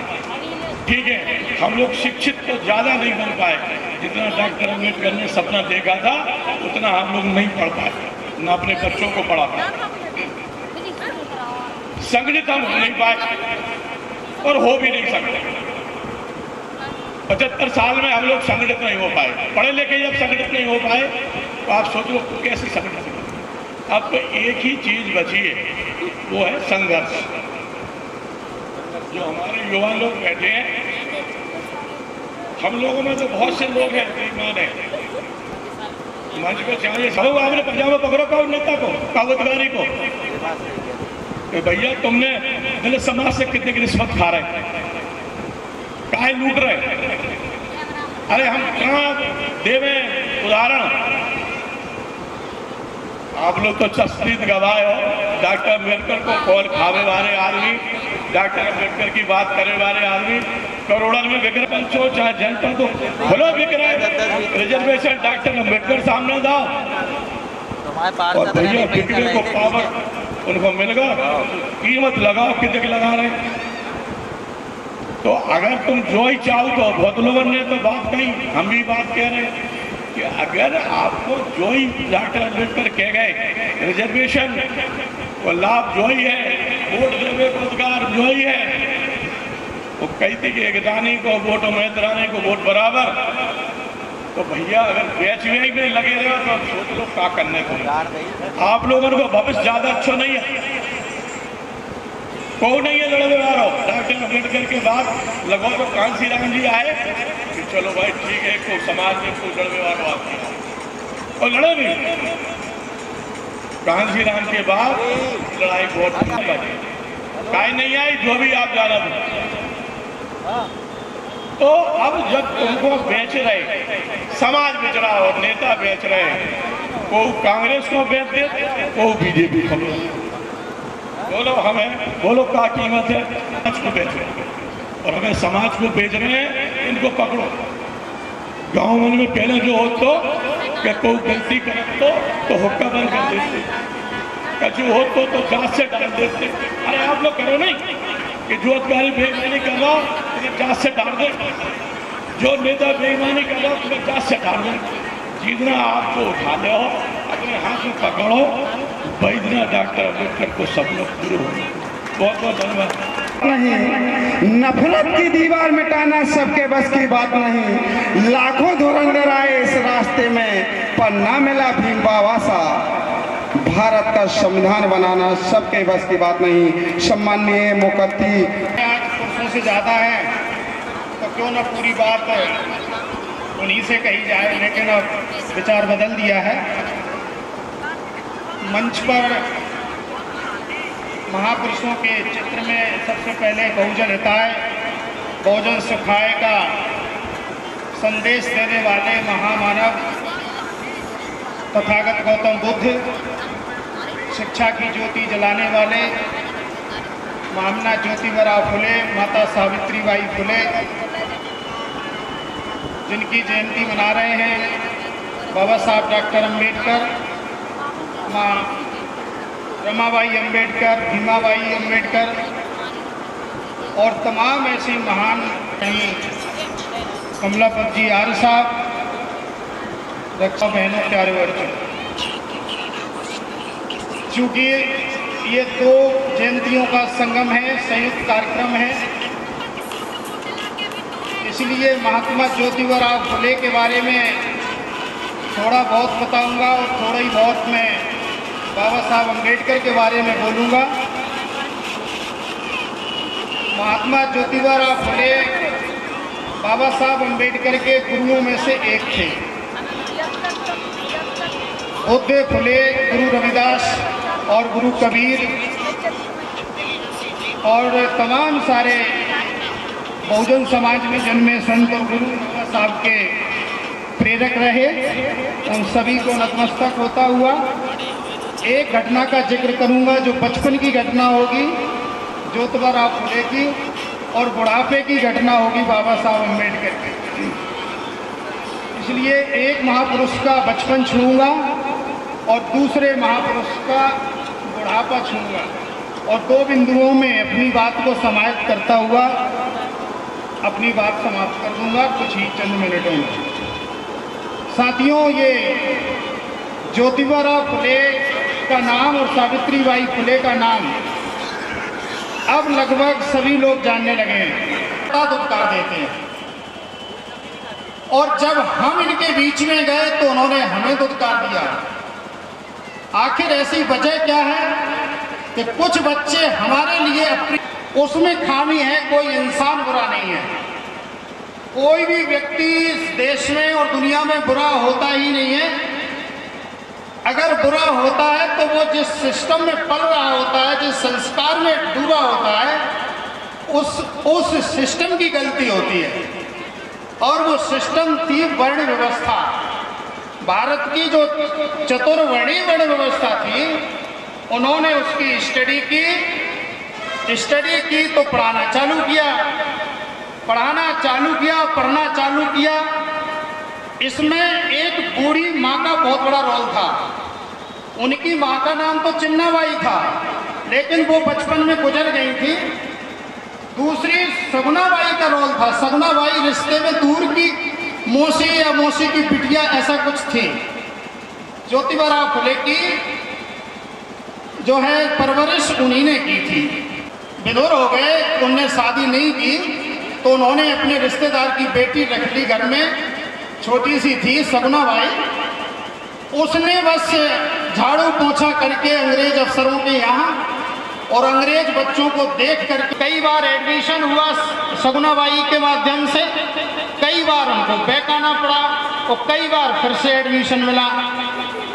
ठीक है, हम लोग शिक्षित तो ज्यादा नहीं बन पाए, जितना डॉक्टर अम्बेडकर ने सपना देखा था उतना हम लोग नहीं पढ़ पाए, न अपने बच्चों को पढ़ा पाए। संगठित हम नहीं पाए और हो भी नहीं सकते। 75 साल में हम लोग संगठित नहीं हो पाए। पढ़े लिखे जब संगठित नहीं हो पाए तो आप सोचो कैसे संगठित। अब तो एक ही चीज बची है, वो है संघर्ष। जो हमारे युवा लोग बैठे हैं, हम लोगों में तो बहुत से लोग हैं बेईमान है। मंच पे चाहिए सब आपने पंजाब पकड़ो का नेता को, कागजगारी को, भैया तुमने दलित समाज से कितने की रिश्वत खा रहे, काहे लूट रहे। अरे हम कहाँ देवे उदाहरण। आप लोग तो चस्तीत गवाए हो। डॉक्टर अम्बेडकर को कौन खावे वाले आदमी, डॉक्टर अम्बेडकर की बात करने वाले आदमी करोड़ों में बिक रहे। पंचो चाहे जनता तो बोलो बिक रहे। रिजर्वेशन डॉक्टर अम्बेडकर सामने जाओ और भैया बिकने को पावर उनको मिल गया। कीमत लगाओ कितने लगा रहे। तो अगर तुम जो ही चाहो तो बहुत लोगों ने तो बात कही, हम भी बात कह रहे हैं कि अगर आपको जो ही डॉक्टर अम्बेडकर कह गए रिजर्वेशन वो लाभ जो ही है, वोट देवे को अधिकार जो ही है। वो कहती कि एक दानी को वोट में तराने को वोट बराबर। तो भैया अगर बेच में लगे रहे तो सोच लो क्या करने को। आप लोगों को भविष्य ज्यादा अच्छा नहीं है, को नहीं है लड़ने वालों। डॉक्टर अम्बेडकर के बाद लगभग तो कांसी राम जी आए कि चलो भाई ठीक है, को समाज में कोई लड़ने वालों आती है और लड़े भी। कांसी राम के बाद लड़ाई बहुत काहे नहीं आई, जो भी आप जाना था। तो अब जब तुमको बेच रहे, समाज बेच रहा और नेता बेच रहे, को कांग्रेस को बेच दे, को बीजेपी को। बोलो हमें, बोलो क्या कीमत है। समाज को बेच रहे और हमें समाज को बेच रहे हैं, इनको पकड़ो। गाँव में पहले जो हो तो कोई गलती करे तो हुक्का बंद कर देते, कचू हो तो जांच से डाल देते। अरे आप लोग करो नहीं कि जो अधिकारी बेईमानी कर रहा तुम्हें जांच से डाल दे, जो नेता बेईमानी कर रहा तुम्हें जांच से डाल दे। जितना आपको उठा ले हो, अपने हाथ में पकड़ो, वैद्यनाथ डॉक्टर अम्बेडकर को सब लोग गुरु हो। बहुत बहुत धन्यवाद। नहीं, नफरत की दीवार मिटाना सबके बस की बात नहीं। लाखों धुरंधर आए इस रास्ते में, पर ना मिला भीम बाबा सा। भारत का संविधान बनाना सबके बस की बात नहीं। सम्माननीय मुखर्जी, आज पुरुषों से ज़्यादा है तो क्यों ना पूरी बात उन्हीं से कही जाए, लेकिन अब विचार बदल दिया है। मंच पर महापुरुषों के चित्र में सबसे पहले बहुजन हिताय, बहुजन सुखाय का संदेश देने वाले महामानव तथागत गौतम बुद्ध, शिक्षा की ज्योति जलाने वाले महामना ज्योतिबा फुले, माता सावित्री बाई फुले, जिनकी जयंती मना रहे हैं बाबा साहब डॉक्टर अम्बेडकर, माँ रमाबाई अम्बेडकर, भीमाबाई अम्बेडकर और तमाम ऐसी महान कमलापत जी आर्य साहब, रक्षा बहनों प्यारे वर्जन। चूँकि ये दो जयंतियों का संगम है, संयुक्त कार्यक्रम है, इसलिए महात्मा ज्योतिबा फुले के बारे में थोड़ा बहुत बताऊंगा और थोड़ा ही बहुत मैं बाबा साहब अम्बेडकर के बारे में बोलूंगा। महात्मा ज्योतिबा फुले बाबा साहब अम्बेडकर के गुरुओं में से एक थे। बुद्ध, फुले, गुरु रविदास और गुरु कबीर और तमाम सारे बहुजन समाज में जन्मे संत और गुरु साहब के प्रेरक रहे। उन सभी को नतमस्तक होता हुआ एक घटना का जिक्र करूंगा जो बचपन की घटना होगी ज्योतिबा फुले की और बुढ़ापे की घटना होगी बाबा साहब अम्बेडकर की। इसलिए एक महापुरुष का बचपन छूँगा और दूसरे महापुरुष का बुढ़ापा छूँगा और दो बिंदुओं में अपनी बात को समाप्त करता हुआ अपनी बात समाप्त कर दूंगा कुछ ही चंद मिनटों में। साथियों, ये ज्योतिबा फुले का नाम और सावित्री बाई फुले का नाम अब लगभग सभी लोग जानने लगे हैं, दुत्कार देते हैं। और जब हम इनके बीच में गए तो उन्होंने हमें दुत्कार दिया। आखिर ऐसी वजह क्या है कि कुछ बच्चे हमारे लिए अपनी, उसमें खामी है, कोई इंसान बुरा नहीं है। कोई भी व्यक्ति इस देश में और दुनिया में बुरा होता ही नहीं है। अगर बुरा होता है तो वो जिस सिस्टम में पल रहा होता है, जिस संस्कार में डूबा होता है, उस सिस्टम की गलती होती है। और वो सिस्टम थी वर्ण व्यवस्था। भारत की जो चतुर्वर्णीय वर्ण व्यवस्था थी, उन्होंने उसकी स्टडी की तो पढ़ना चालू किया, पढ़ना चालू किया। इसमें एक बूढ़ी माँ का बहुत बड़ा रोल था। उनकी माँ का नाम तो चिन्नाबाई था, लेकिन वो बचपन में गुजर गई थी। दूसरी सगुनाबाई का रोल था। सगुनाबाई रिश्ते में दूर की मौसी या मौसी की बिटिया ऐसा कुछ थी। ज्योतिबा फुले की जो है परवरिश उन्हीं ने की थी। विधुर हो गए, उनने शादी नहीं की, तो उन्होंने अपने रिश्तेदार की बेटी रख ली घर में, छोटी सी थी सगुना बाई। उसने बस झाड़ू पोछा करके अंग्रेज अफसरों के यहाँ और अंग्रेज बच्चों को देख करके कई बार एडमिशन हुआ सगुना बाई के माध्यम से, कई बार उनको बैक आना पड़ा और कई बार फिर से एडमिशन मिला।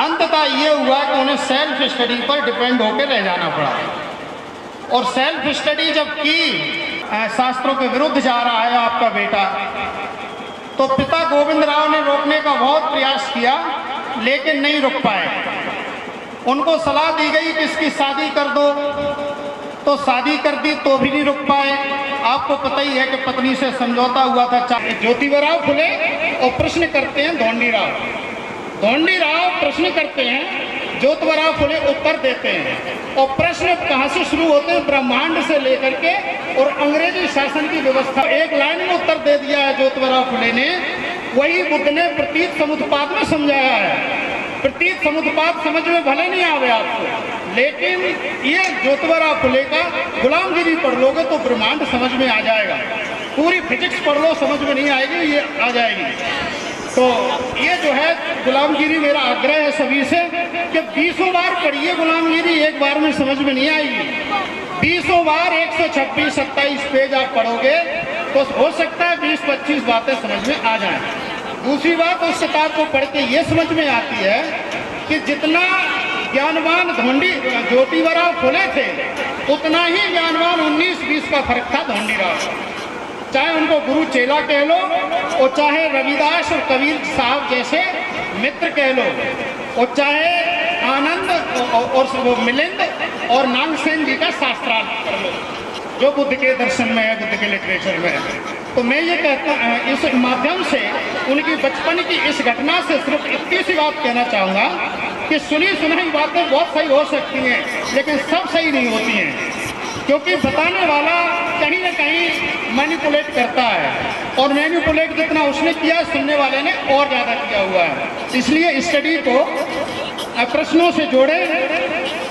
अंततः ये हुआ कि उन्हें सेल्फ स्टडी पर डिपेंड होकर रह जाना पड़ा। और सेल्फ स्टडी जब की, शास्त्रों के विरुद्ध जा रहा है आपका बेटा, तो पिता गोविंद राव ने रोकने का बहुत प्रयास किया, लेकिन नहीं रुक पाए। उनको सलाह दी गई कि इसकी शादी कर दो, तो शादी कर दी तो भी नहीं रुक पाए। आपको पता ही है कि पत्नी से समझौता हुआ था। ज्योतिबा फुले और प्रश्न करते हैं धोंडी राव प्रश्न करते हैं, ज्योतिबा फुले उत्तर देते हैं। और प्रश्न कहाँ से शुरू होते हैं? ब्रह्मांड से लेकर के और अंग्रेजी शासन की व्यवस्था। एक लाइन में उत्तर दे दिया है ज्योतिबा फुले ने, वही बुद्ध ने प्रतीत समुत्पाद में समझाया है। प्रतीत समुत्पाद समझ में भले नहीं आवे आपको, लेकिन ये ज्योतिबा फुले का गुलामगिरी पढ़ लोगे तो ब्रह्मांड समझ में आ जाएगा। पूरी फिजिक्स पढ़ लो, समझ में नहीं आएगी, ये आ जाएगी। तो ये जो है गुलामगिरी, मेरा आग्रह है सभी से कि 20 बार पढ़िए गुलामगिरी, एक बार में समझ में नहीं आएगी। 20 बार 126-27 पेज आप पढ़ोगे तो हो सकता है 20-25 बातें समझ में आ जाएं। दूसरी बात, उस किताब को पढ़ के ये समझ में आती है कि जितना ज्ञानवान ज्योतिबा फुले थे, उतना ही ज्ञानवान 19-20 का फर्क था धोंडी राव। चाहे उनको गुरु चेला कह लो और चाहे रविदास और कबीर साहब जैसे मित्र कह लो, और चाहे आनंद और मिलिंद और नागसेन जी का शास्त्रार्थ कर लो, जो बुद्ध के दर्शन में है, बुद्ध के लिटरेचर में है। तो मैं ये कहता इस माध्यम से उनकी बचपन की इस घटना से सिर्फ इतनी सी बात कहना चाहूँगा कि सुनी सुनाई बातें बहुत सही हो सकती हैं, लेकिन सब सही नहीं होती हैं, क्योंकि बताने वाला कहीं ना कहीं मैनिपुलेट करता है, और मैनिपुलेट जितना उसने किया, सुनने वाले ने और ज़्यादा किया हुआ है। इसलिए स्टडी को प्रश्नों से जोड़े।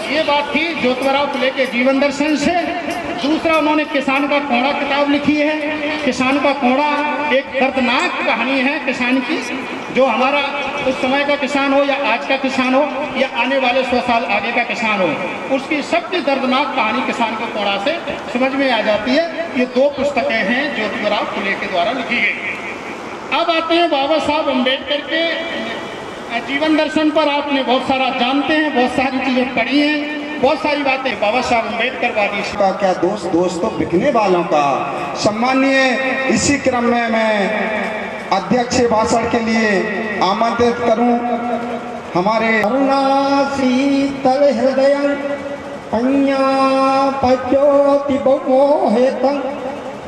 ये बात थी ज्योतिबा फुले के जीवन दर्शन से। दूसरा, उन्होंने किसान का कोड़ा किताब लिखी है। किसान का कोड़ा एक दर्दनाक कहानी है किसान की, जो हमारा उस समय का किसान हो या आज का किसान हो या आने वाले 100 साल आगे का किसान हो, उसकी सबकी दर्दनाक कहानी किसान के कोड़ा से समझ में आ जाती है। ये 2 पुस्तकें हैं ज्योतिबा फुले के द्वारा लिखी गई। अब आते हैं बाबा साहब अम्बेडकर के जीवन दर्शन पर। आपने बहुत सारा जानते हैं, बहुत सारी चीज़ें पढ़ी हैं, बहुत सारी बातें बाबा साहब अम्बेडकर वादी का क्या दोस्तों बिकने वालों का। सम्मानीय, इसी क्रम में मैं अध्यक्ष भाषण के लिए आमंत्रित करूं हमारे करुणा शीतल हृदय पञ्ञा पच्योति मोहेतं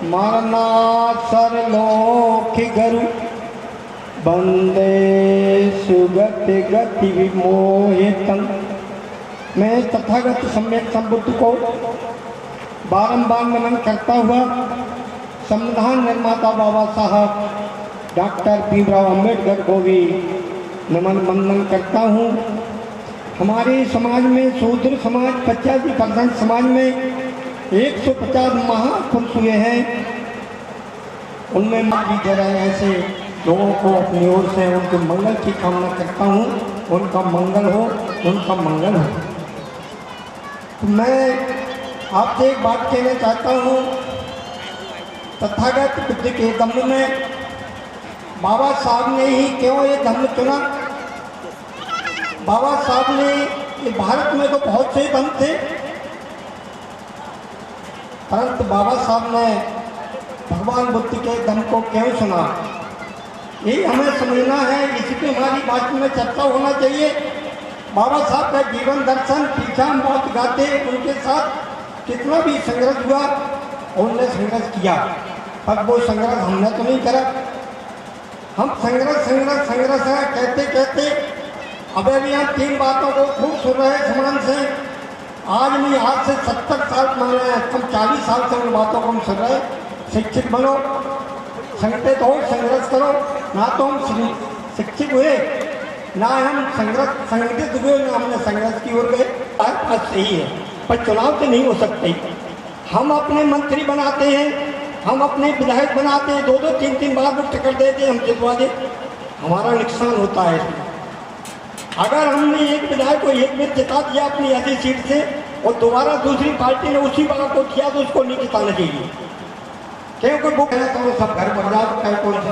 मरना सरलोक गुरु वंदे सुगति गति विमोहितं। मैं तथागत सम्यक संबुद्ध को बारंबार नमन करता हुआ संविधान निर्माता बाबा साहब डॉक्टर भीमराव अम्बेडकर को भी नमन वंदन करता हूँ। हमारे समाज में शूद्र समाज 85% समाज में 150 महापुरुष हुए हैं। उनमें भी जरा ऐसे लोगों को अपनी ओर से उनके मंगल की कामना करता हूँ। उनका मंगल हो, उनका मंगल हो। तो मैं आपसे एक बात कहना चाहता हूँ। तथागत बुद्ध के धम्म में बाबा साहब ने ही क्यों ये धम्म चुना? बाबा साहब ने, भारत में तो बहुत से धम्म थे, परंतु बाबा साहब ने भगवान बुद्ध के धम्म को क्यों चुना, यही हमें समझना है। इसी पे हमारी बात में चर्चा होना चाहिए। बाबा साहब का जीवन दर्शन, पीछा मौत गाते, उनके साथ कितना भी संघर्ष हुआ, उन्होंने संघर्ष किया, पर वो संघर्ष हमने तो नहीं करा। हम संघर्ष कहते कहते अब अभी हम 3 बातों को खूब सुन रहे स्मरण से। आज नहीं, आज से 70 साल मैंने कम 40 साल से उन बातों को हम सुन रहे। शिक्षित बनो, संगठित हो, संघर्ष करो। ना तो हम शिक्षित हुए, ना हम संगठित हुए, ना हमने संघर्ष की ओर गए। बात सही है, पर चुनाव से नहीं हो सकते। हम अपने मंत्री बनाते हैं, हम अपने विधायक बनाते हैं, 2-2, 3-3 बार वो टिकट देते हैं, हम जितवा दे, हमारा नुकसान होता है। अगर हमने एक विधायक को एक में जिता दिया अपनी ऐसी सीट से और दोबारा दूसरी पार्टी ने उसी बात को किया तो उसको नहीं जिताना चाहिए, क्योंकि वो कहना तो सब घर बर्बाद है। कौन से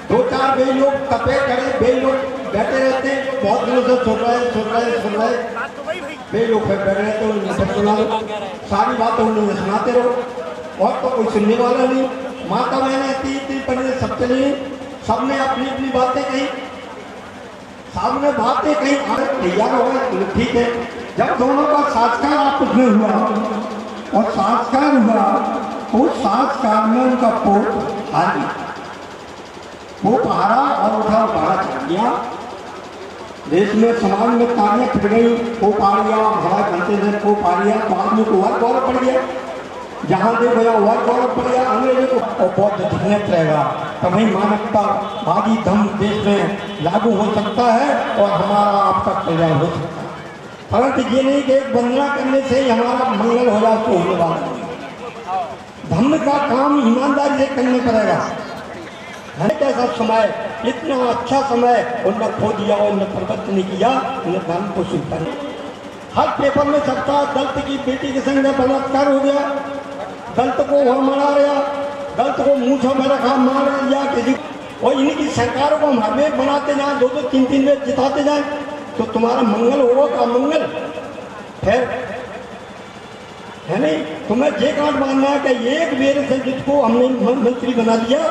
2-4 बे लोग तपे करे, बे लोग बैठे रहते हैं, बहुत दिनों से सुन रहे बे लोग बैठे रहते हैं, उन्हें सब सुना लो, सारी बातें उन्हें सुनाते रहो और तो कोई सुनने वाला नहीं। माता बहने 3 पढ़ने सब चले, सबने अपनी अपनी बातें कही, सामने बातें कही, तैयार हो गए, ठीक है। जब दोनों का साक्षात्कार आपस में हुआ और साक्षात्कार हुआ, उस साक्षात्कार में उनका पोत हार गया, वो पहाड़ा और उठा पहाड़ा चढ़ गया। देश में समाज में तालियां फिट गई, वो पा लिया, हमारे बनते थे वो पा लिया, तो आदमी को और गौरव पड़ गया, जहाँ देख गया और गौरव पड़ गया, अंग्रेजों को बहुत झंझट रहेगा। तो भाई मानवतावादी धर्म देश में लागू हो सकता है और हमारा आपका कल्याण हो सकता है, परंतु ये नहीं कि एक वंदना करने से ही हमारा मंगल हो जाए, तो होने वाला नहीं। धर्म का काम ईमानदारी से करना पड़ेगा। कैसा समय, इतना अच्छा समय उनने खो दिया, उनने परिवर्तन नहीं किया, उन्हें धर्म को स्वीकार नहीं। हर पेपर में सबका दलित की बेटी के संग बलात्कार हो गया, दलित को वहाँ मारा गया, दलित को मूछों में रखा मार दिया किसी, और इनकी सरकारों को हम हर में बनाते जाए, 2-2, 3-3 में जिताते जाए, तो तुम्हारा मंगल होगा का मंगल फिर है नहीं। तुम्हें ये कांड मानना है कि एक बेर से जिसको हमने मंत्री बना दिया